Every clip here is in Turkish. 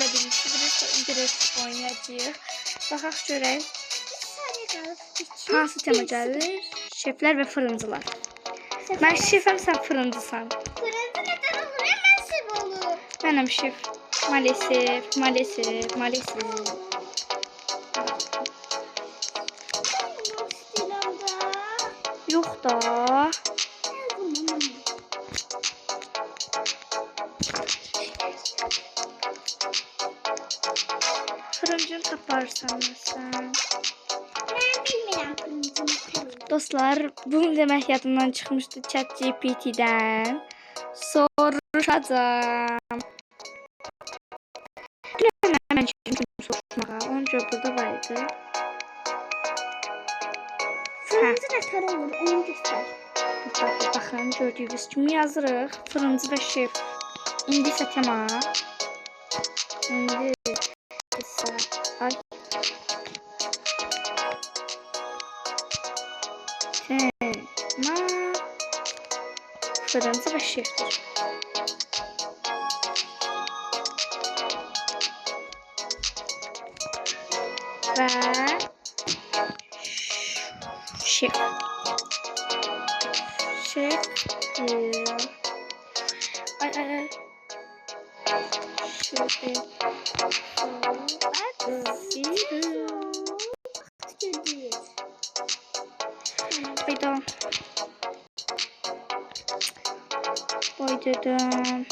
sizlerle birlikte bir oynayacağıq. Baxaq görək. Hansı tema gəlir? Şeflər və fırıncılar. Mən şefəm, sən fırıncısan. Fırıncı neden olur? Hemen şef olur. Mənəm şef. Maalesef, maalesef, maalesef. Yox da. Fırıncını taparsan sən. Ben bilmiyorum fırıncını. Dostlar, bunu demək yadımdan çıxmışdı ChatGPT-dən. Soruşacağım. Mən soruşmağa. Onun görə burada var idi. Fırıncı neden olur? Onu göster. Burada baxın, gördüyünüz kimi yazırıq. Fırıncı və şef. İndi isə tema. İndi isə... Ay. Tema. Fırıncı və şefdir. Və... Şef. Şef. Ay ay ay. Şef. Hayda. Vay dedem.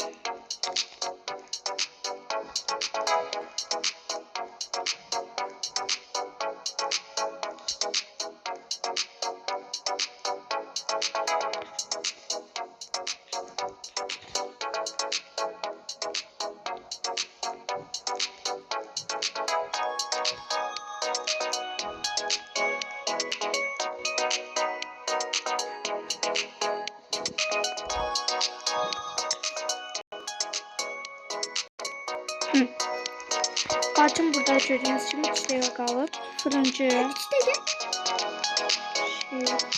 Bacım burada gördüğünüz gibi 3 dakika kalır. Fırıncı. 3 dakika.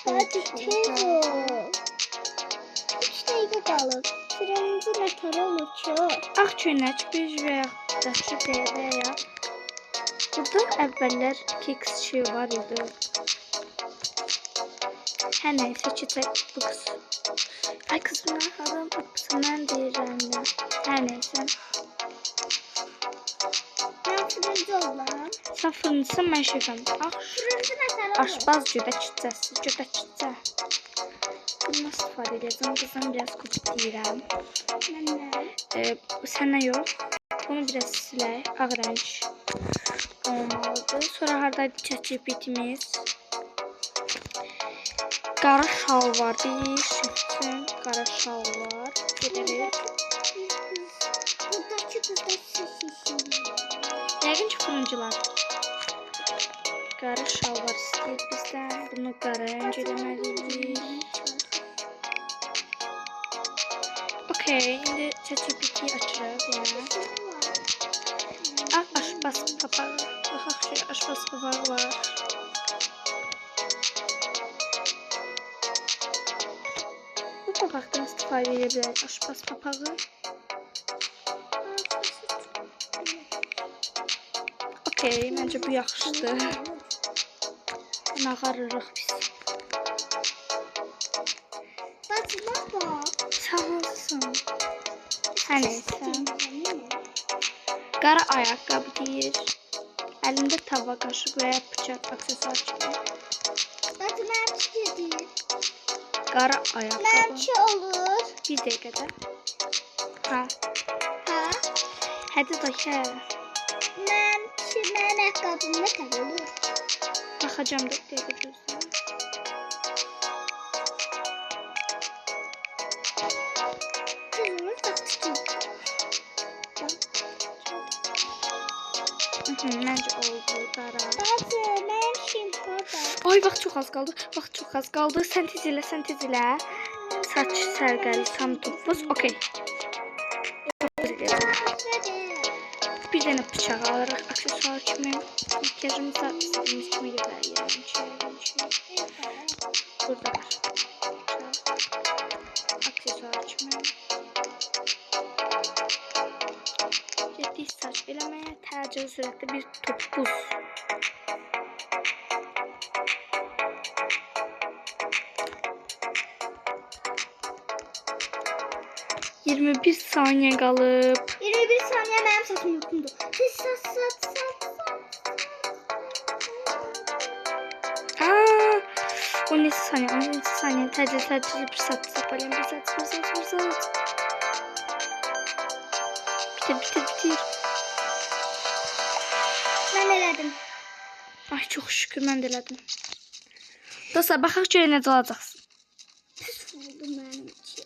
Hadi tez ol. 3 dakika kalır. Fırıncı neden olur ki? Ağ köynək bir veya da şu veya. Burada əvvəllər keks şey var idi. Hər nəysə keçək bu kız. Ay kız bunlar adam tapısı mən deyirəm ya. Hər nəysə. Ben fırıncı olam. Sən fırıncısan, mən şefəm. Fırıncı neden olur? Aşbaz göbək çiçəsi, göbək çiçə. Bundan istifadə edəcəm. Qızdan biraz kopuk deyirəm. Sənə yox. Bunu biraz silək. Ağ rəng olmalıdır. Sonra haradaydı ChatGPT-miz? Qara şal var. Bir şefçin qara şal var. Gedərik. Buradaki kızda sesi. Yəqin ki fırıncılar. Qara şal var istəyir bizdən. Bunu qara rəng eləməliyik. Okey, indi ChatGPT-yi açırıq ya. Aşbaz papağı. Baxaq ki, aşbaz papağı var. Bu papaqdan istifadə edə bilərik. Aşbaz papağı. Okey, məncə bu yaxşıdır. Bunu ağarırıq biz. Bak. Sağ olsun. Hər nəysə. Qara ayaqqabı deyir. Əlində tava, qaşıq və ya bıçaq, aksesuar kimi. Bak merçi dedi. Qara ayaqqabı. Merçi olur. Bir dəqiqədə. Ha. Ha? Hədə də ki. Merçi ben ayakkabım ne kadar olur? Baxacam 4 dəqiqə gözlə. Məncə oldu qara. Bazı merçim orada. Ay vaxt çox az qaldı. Vaxt çox az qaldı. Sən tez elə, sən tez elə. Saç sərgəli tam topuz. Okey. Bir dənə bıçaq alırıq. Aksesuar kimi. Makyajımıza istədiyimiz kimi yerləririk. Burada var. Aksesuar kimi. Getdik saç eləməyə təcili sürətdə bir top buz. ...21 saniye qalıb. 21 saniye benim saçım yokundu. Sat. Aa, 12 saniye, 12 saniye. Təcili bir saat sapalım. Bir saat. Bitir. Ben elədim. Ay çok şükür mən də elədim. Dostlar baxaq görək necə olacaqsın. Pis oldu benim için.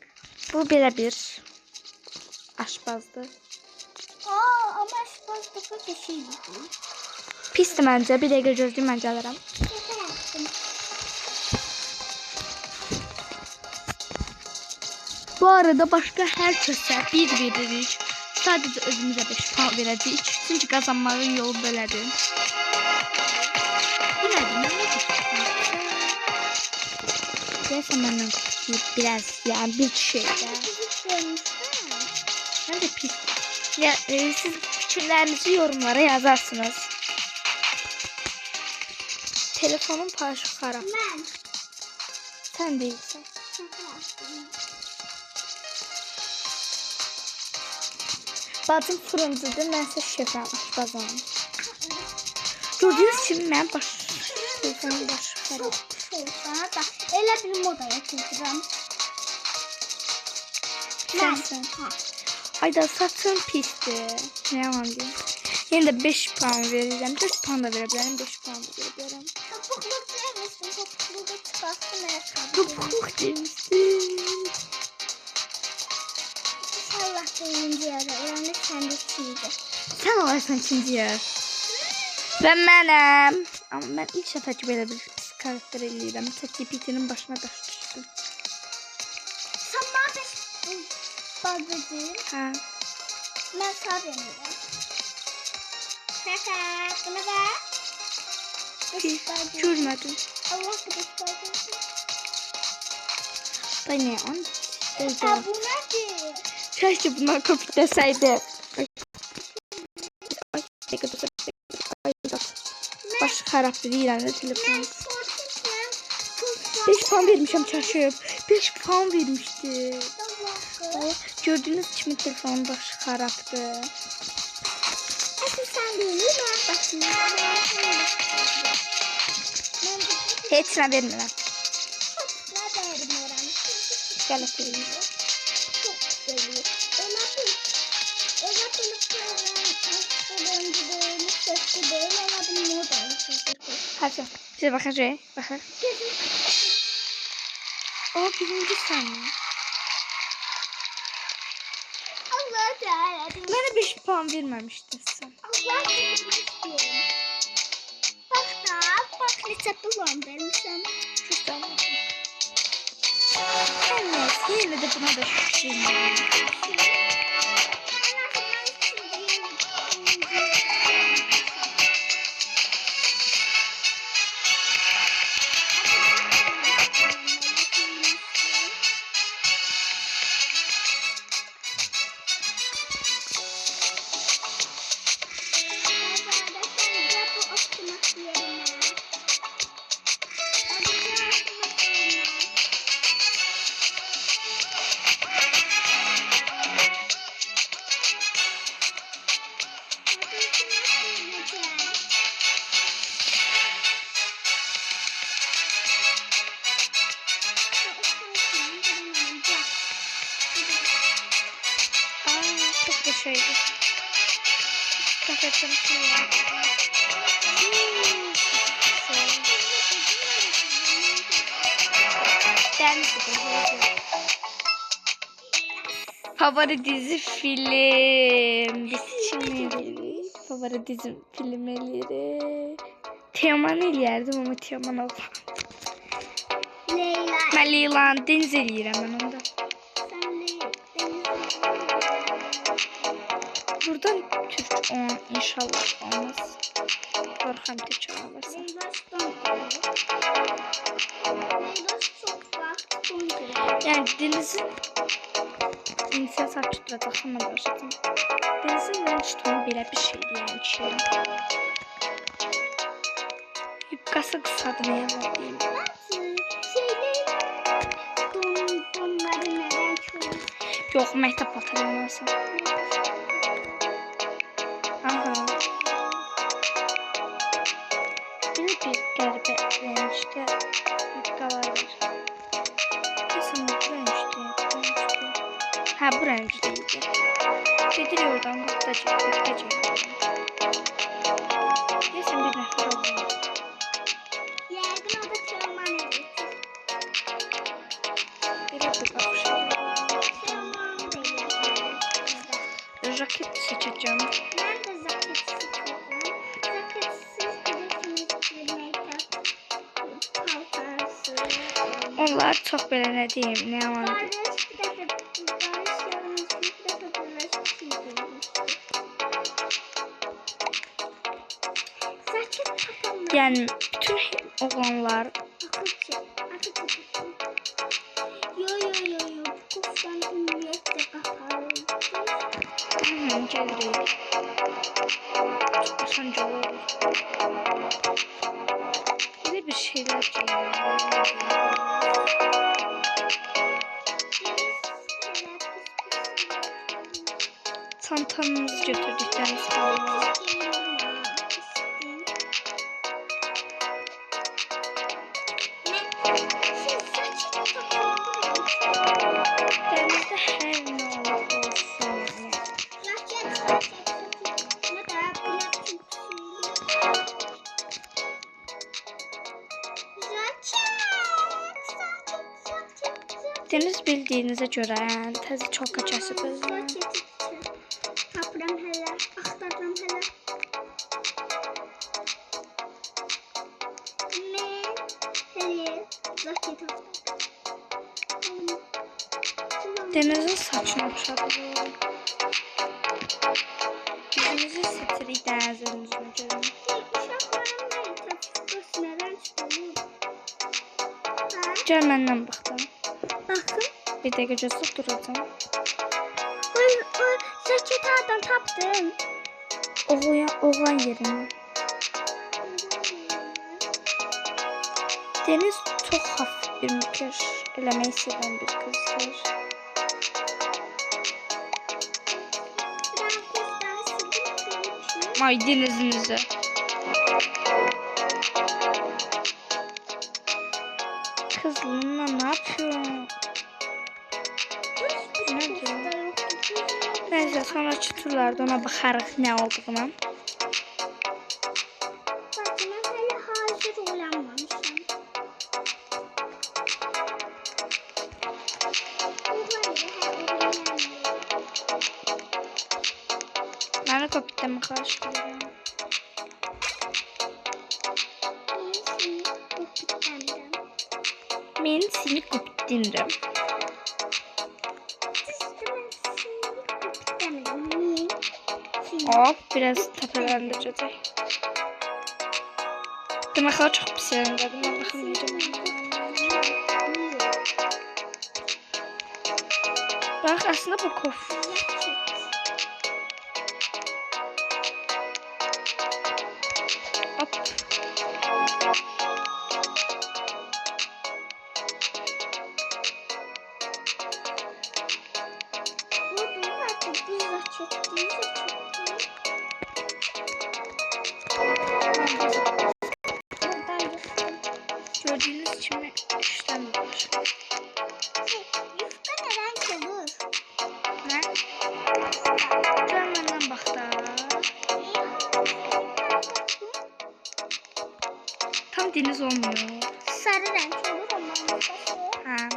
Bu belə bir aşpazdır. Ama aşpazlıkla bir şey değil. Pisdir məncə. Bir dəqiqə gözləyim, mən gəlirəm. Şaka yaptım. Bu arada başka hər kəsə bir veririk. Sadəcə özümüzə 5 puan verəcəyik. Çünki qazanmağın yolu belədir. Deyəsən məndən biraz, yəni bir şeydə. Mən də pis. Ya, siz fikirlərinizi yorumlara yazarsınız. Telefonun parça xarab. Ben. Sən deyilsən. Şaka yaptım. Bacım fırıncıdır, mən isə şefəm, aşpazam. Gördüyünüz kimi mən telefonun başı xarab. Sana da elə bir modaya keçirəm. Sensin. Ayda saçın pisdir. Ne yalan diyeyim. Yine de 5 puan verirəm. 4 puan da verə bilərəm, 5 puan da verə bilərəm. Topukluk demiştim. Topukluğu çıkarttım ayakkabı. Topukluk demişsin. İnşallah birinci yarı. Yani sen de çiğdi. Sen olarsan ikinci yer. Və mənəm. Amma mən ilk səfər ki belə bir pis karakter eləyirəm. ChatGPT-nin başına daş düşdüm. Sen bana beş bazıcıyım. Hə. Ben sağ demiyorum. Şaka. Buna bak. Pis. Görmədim. Allah beş bazıcıyım. Da ne an? Ya bu nedir? Keşke bundan kopya deseydi. Baş xarabdır deyirəm də telefon. Ben korkutmam. 5 puan vermişəm çaşıb. 5 puan vermişdi. Allah'ım. Gördüğünüz kimi telefonun başı xarabdır. Asıl sen değil mi? Ben bakayım. Heç nə vermirəm. Ne derim oran? Qələt eləyir. Çok güzel. Öyle önceden sesli değil ama bir moda. Hadi. Size bakacağız. Bakın. O birinci saniye. Allah Teala. Bana 5 puan vermemiştin sen. Allah Teala. Bak da bak ne puan vermişim. Şuradan bakın. Neyse yine de buna da şükür. Çok da şeydi. Kafetten şey var. Favori dizi film. Biz kimleri? Favori dizi filmleri. Teoman eləyərdim ama Teoman oldu. Leyla. Mən Leylanı Deniz eləyirəm mən onda. Buradan Türk 10 inşallah olmaz. Korkam Türk olmasın. Leyla çok farklı. Yani Deniz'in İnsan saç tutacaqsan mən başlayacağım. Denizin Lynchstone belə bir şey deyən ki. Yubqası qısadır, nə yalan deyim. Bunları neden çoğu? Yox, məktəb bataryaması. Aha. Bir qəribə rəngdə yubqalar var. Kesin bu rəngdə. Hə, bu rəngdə idi. Gedir yoldan qutacaq. Deyəsən bir nəfər olmalı. Yəqin o da tırman edir. Belə bir qapışır. Tırman değil. Jaket seçəcəm. Ben de zaket sıkıyorum. Zaketsiz bilirsiniz ki make-up paltarsı. Onlar çox belə nə deyim, nə yalan deyim. Barış bir dəfə Barış yolumuzda bir dəfə birləşib çizdirmişdi. Zaket tapılmır. Yəni bütün oğlanlar Akıcı. Yo. Bu kufranın ümumiyyətlə qapalıdır. Gəlirik. Çox asanca olur. Belə bir şeylər çantamızı götürdükdən sonra dənizdə hər nə olur olsun. Deniz bildiyinizə görə təzə çolka kəsib özünə. Tapıram hələ, axtarıram hələ. Hələ zaket axtarıram. Denizin saçına oxşadır. Yüzümüzü sitirik dənizin üzünə görə. Uşaqların make-up şurası nədən çıxıyor? Gəl məndən baxdım. Baxın. Bir dəqiqə gözlük duracağım. O zaketi adam tapdım. Oğlan yerindən. Deniz çox hafif bir mükəş eləmək istəyən bir qızdır. Ay denizinize. Kızlığımla ne yapıyorsun? Neyse sonraki turlarda ona bakarıq ne olduğuna. Bakın ben hala hazır uyanmamışım. Bana kapitemi karşılıyor. Ben seni kapitlendim. Hop biraz tepelendirecek. Demek ki çok pis yerindeydim. Ben bakamayacağım. Bak aslında bu kof. Hop. Gördüğünüz için işten var. Yufka neden olur? Ne? Hemen bak da. Tam deniz olmuyor. Sarı renk olur ama Ha.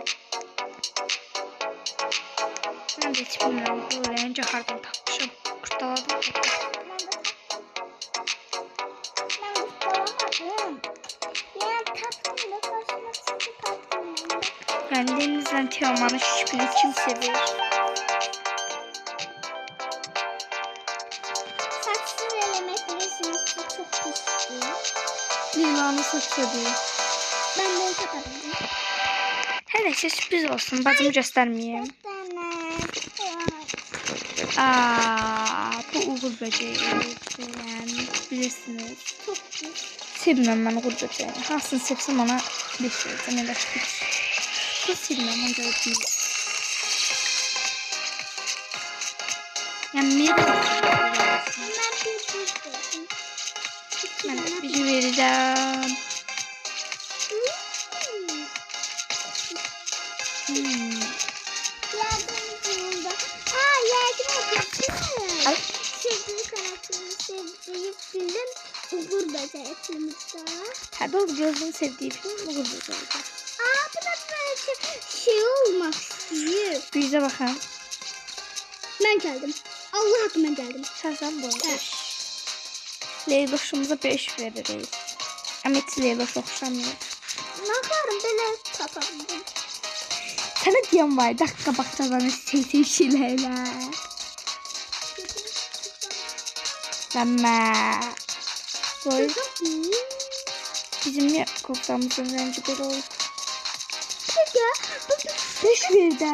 Ben de hiç bilmiyorum. Bu rengi hardan takmışım. Kurtaladım. ben kurtulamadım. Ya taktım da karşıma çıktı taktım. Yani denizden Teoman'ın şişpini kim seviyor? Saçsız elemek bilirsiniz ki çok pisli. Limanı saçıyordu. Ben de kapattım. Her neyse sürpriz olsun. Bacımı göstermeyeyim. Tamam. Bu uğur böceği. Yani bilirsiniz. Çok iyi. Sevmem ben uğur böceğini. Hansını sevsem ona bir şey. Ne de hiç. Bu sevmem onca değil. Yani bir ben bir şey vereceğim. Yardım Aa, yardım etsin. Ay. Sevdiği karakterini sevdiği film Uğur Böceği filmde. Ha doğru, gözünü sevdiği film uğur böceği. Aa, bu da böyle şey olmak istiyor. Bize bakın. Ben geldim. Allah hakkıma geldim. Sen bu. Evet. Leyloşumuza 5 veririz. Ama hiç Leyloş okşamıyor. Ne yaparım böyle taparım. Sana diyen var. Dakika bakacağız sevdiği şeylerle. Deme. Böyle bizim niye koklamızın rengi böyle oldu? Peki. 5 verdi.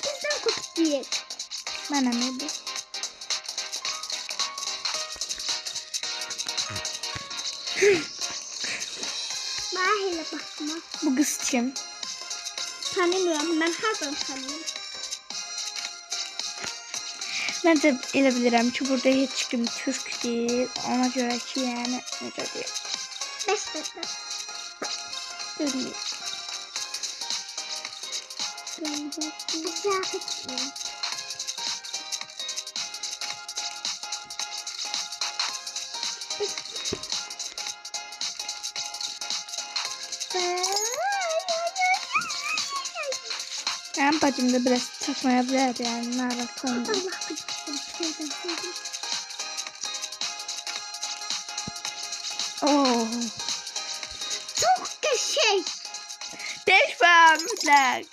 Bizden kopuk değil. Bana ne bu? Mahile bakma. Bu kız kim? Tanımıyorum. Ben her zaman tanıyorum. Ben de elə bilirəm ki, burada heç kim Türk değil. Ona göre ki, yani necə deyim. 5 dakika. Görmüyor. Güzel kısmı. Yani bacım da biraz çakmayabilir yani. Narak konuda. Allah kızım. Oo. Çok şey. 5 vermişler.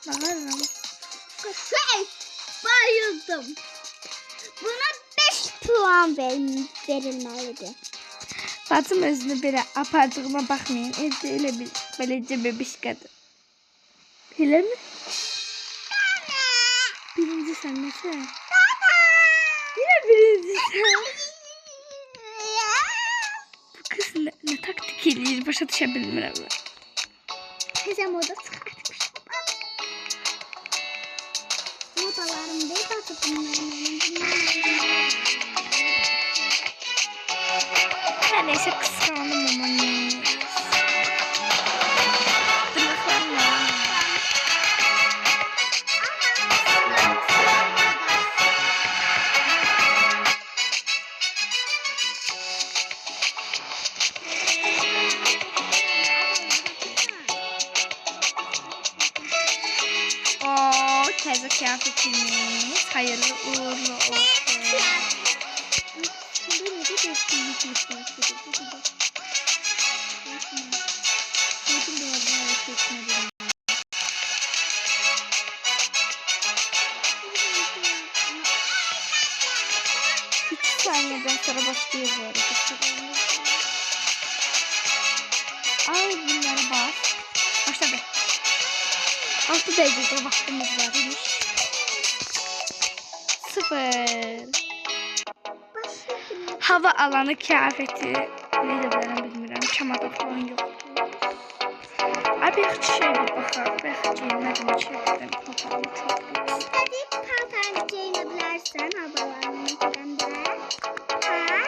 Bakalım. Şey. Bayıldım. Buna 5 puan verilmeliydi. Bacım özünü belə apardığıma baxmayın. Evdə elə bir beləcə bebiş qadın. Elə mi? Birinci sen nesə? Yine birinci sen. Bu kız ne taktik eləyir? Başa düşə bilmirəm. Tezə moda çıxartmış. Modalarım değil artık Her neyse kıskandım ama ne? Dırnaklarım var. Oo, teyze kıyafetimiz hayırlı uğurlu olsun. İki saniyeden sonra başlıyor bu arada. Ay bunları bas. Başladı. 6 dakika vaktimiz varmış. 0. Hava alanı kıyafeti. Ne de bilmiyorum. Çamada falan yok. Abi hiç şey bir bakar. Ben giyinmedim. Çektim. Papağanı çok büyük. Hadi paltarını giyinebilirsin havalarını falan da. Ha?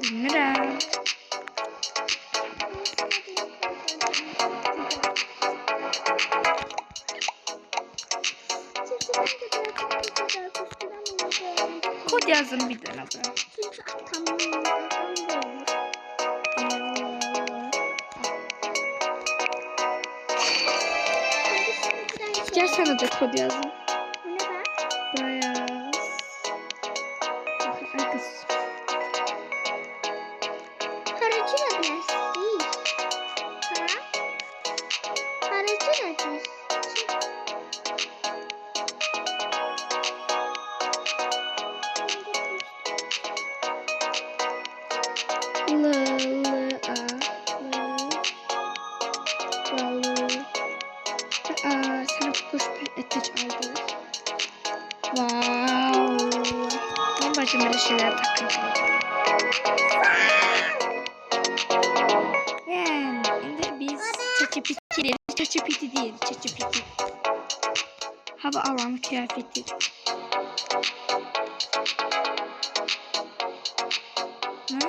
Bilmiyorum. Kod yazın bir tane ben. Çünkü atamın olmuş. Gel sana da kod yazın. Bu ne be? Buraya yaz. Ay kız. Haracı nedir? İyi. Ha? Haracı nedir? Sana koş bir eteç aldı. Wow. Ben bacım böyle şeyler takıyorum. Yani şimdi biz ChatGPT değil, ChatGPT. Hava alanı kıyafeti. Hı?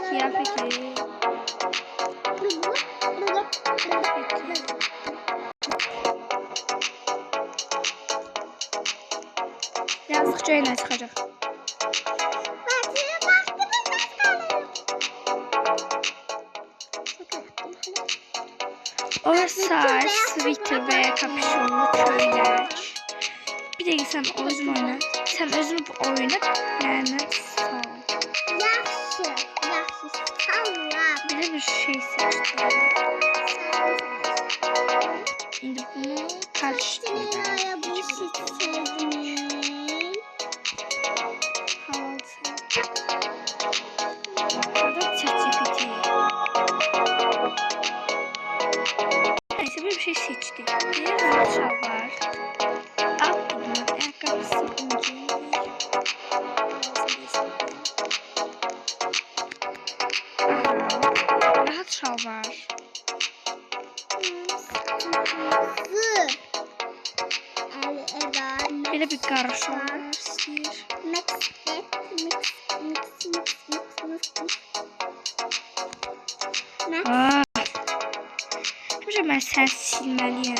Kıyafetleri. Yazdıkça yine çıkacak. Oversize, sweater veya kapüşonlu köyler. Bir de sen özün oynat. Sen özün bu oyunu yani sağ ol. Yaxşı. Sağ Bir de bir şey seçtim. Şimdi bunu karıştıracağım. Burada ChatGPT. Neyse bir şey seçtik. Bir rahat var. Alt bunun ayakkabısı ince. Rahat şal var. Böyle bir karışım var. Şimdi ben sen silmeliyim.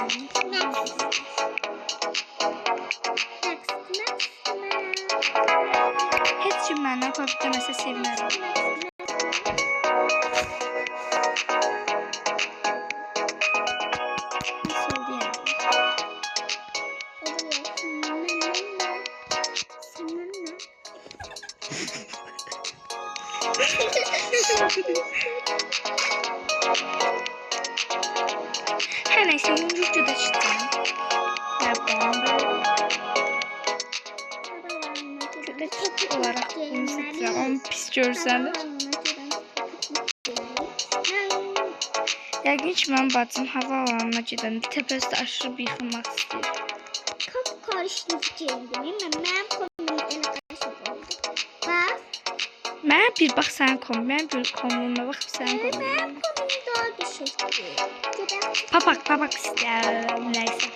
Heç kim məndən kopya deməsə sevmərəm. Nasıl oldu yani? Her neyse yumrucu da çıktım. Kötü olarak bunu seçeceğim ama pis görürseniz. Yəqin mən bacım havaalanına gedən təpəsi aşırı yıxılmaq istəyir. Çok karıştırıcı giyindim. Benim kombim en karışık oldu. Bak. Mən bir bax sənin kombin, bir kombinə bax sənin kombin. Benim kombim daha düşük. Papak istəyirəm, nəysə.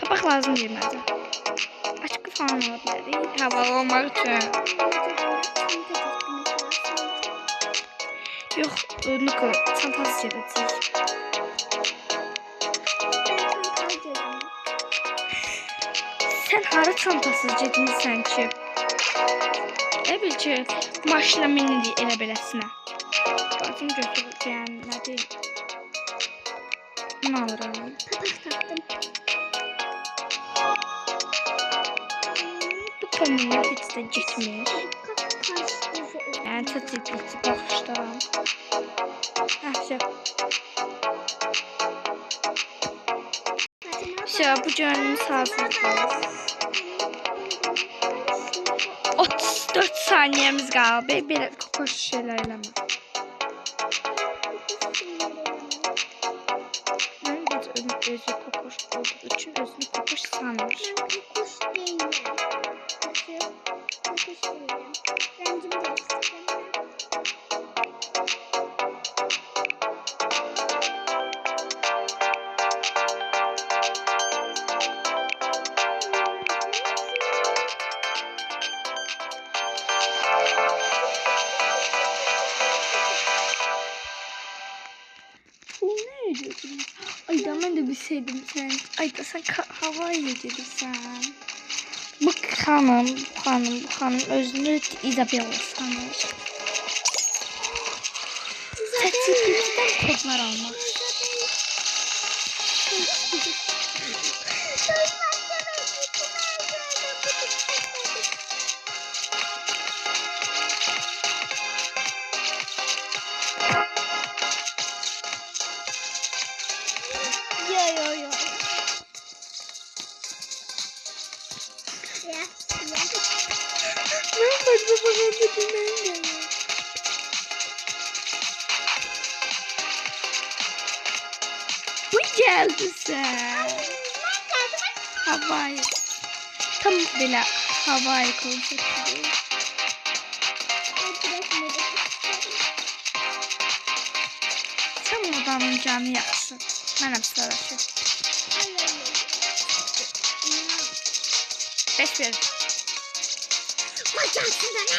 Papak lazım değil məncə. Açıq falan ola bilər, havalı olmaq üçün. Yox, Niko, çantası gedəcək. Sən hara çantasız getmirsən ki? Bil ki, maşına minir elə beləsinə. Bacım götürür, yəni, nə deyim? Bunu alıram. Bu kombinə heç də getmir. Yəni, ChatGPT baxışda. Все, bu görünümüz hazırdır. 34 saniyemiz qaldı. Belə kokoş şeylər eləmə. Mən özü kokoş olduğu üçün özünü kokoş sanmır. Ay da ben de bilseydim sen. Ay da sen havayla gelirsen. Bu hanım özünü Isabella sanır. ChatGPT'den kodlar almak. Yo. Ben bakalım dedim. geldin sen? Havai. Tam belə havai konsepti. Sen modanın canı yaxşı. Mənəm sıraşı. 5 ver. Kocansın da ne?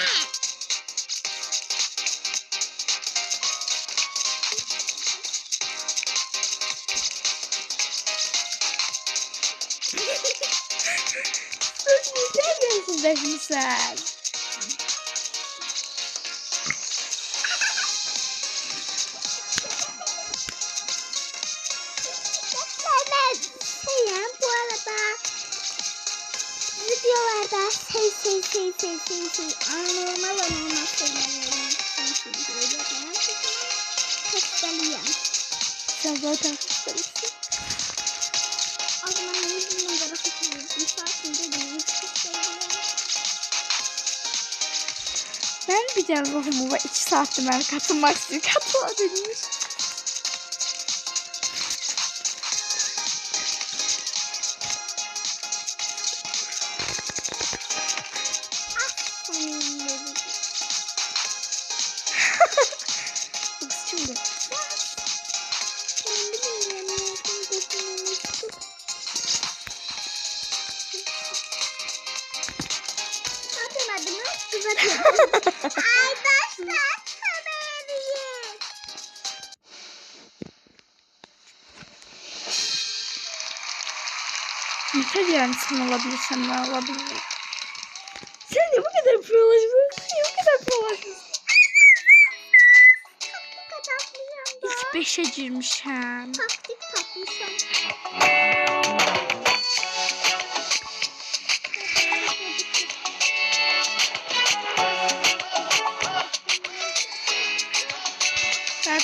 Sen. Ben bu arada videolarda anormal şeyler hastalıyım. Sen zaten hastalısın. O zaman yüzümden de rahatsızım. Saatinde de Ben bir de ruhumu 2 saattir ben katılmak istiyorum. Katılabilmiş. Şimdi. Arkadaşlar haberiyim. Yeter yani sen olabilirsen ben olabilirim. Sen de bu kadar prolaşmışsın. Sen de bu kadar prolaşmışsın. İlk 5'e girmişim. Taktik takmışım.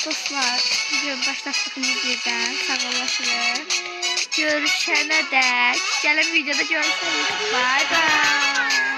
Dostlar, video başlattığımız yerden sağollaşırıq. Görüşənə dək. Gəlin videoda görüşürük. Bye bye.